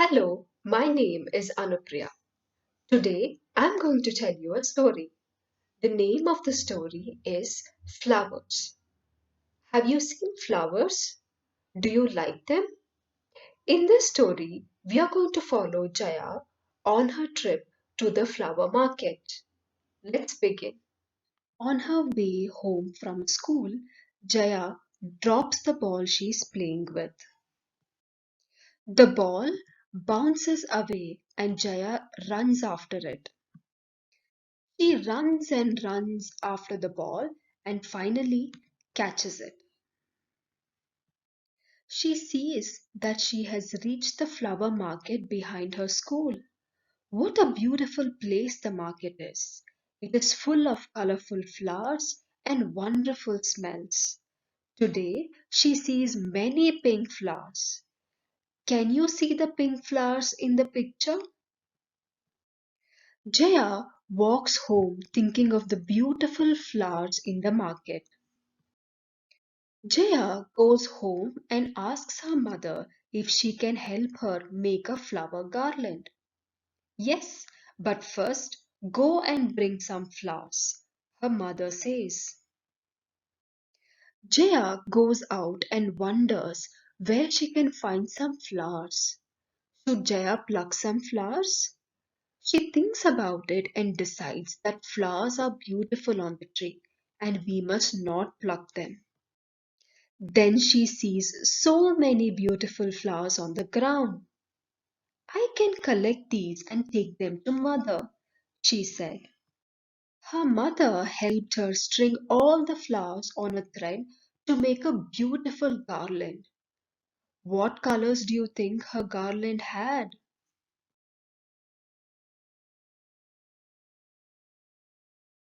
Hello, my name is Anupriya. Today I'm going to tell you a story. The name of the story is Flowers. Have you seen flowers? Do you like them? In this story, we are going to follow Jaya on her trip to the flower market. Let's begin. On her way home from school, Jaya drops the ball she's playing with. The ball bounces away and Jaya runs after it. She runs and runs after the ball and finally catches it. She sees that she has reached the flower market behind her school. What a beautiful place the market is! It is full of colorful flowers and wonderful smells. Today she sees many pink flowers. Can you see the pink flowers in the picture? Jaya walks home thinking of the beautiful flowers in the market. Jaya goes home and asks her mother if she can help her make a flower garland. Yes, but first go and bring some flowers, her mother says. Jaya goes out and wonders where she can find some flowers. Should Jaya pluck some flowers? She thinks about it and decides that flowers are beautiful on the tree and we must not pluck them. Then she sees so many beautiful flowers on the ground. I can collect these and take them to mother, she said. Her mother helped her string all the flowers on a thread to make a beautiful garland. What colors do you think her garland had?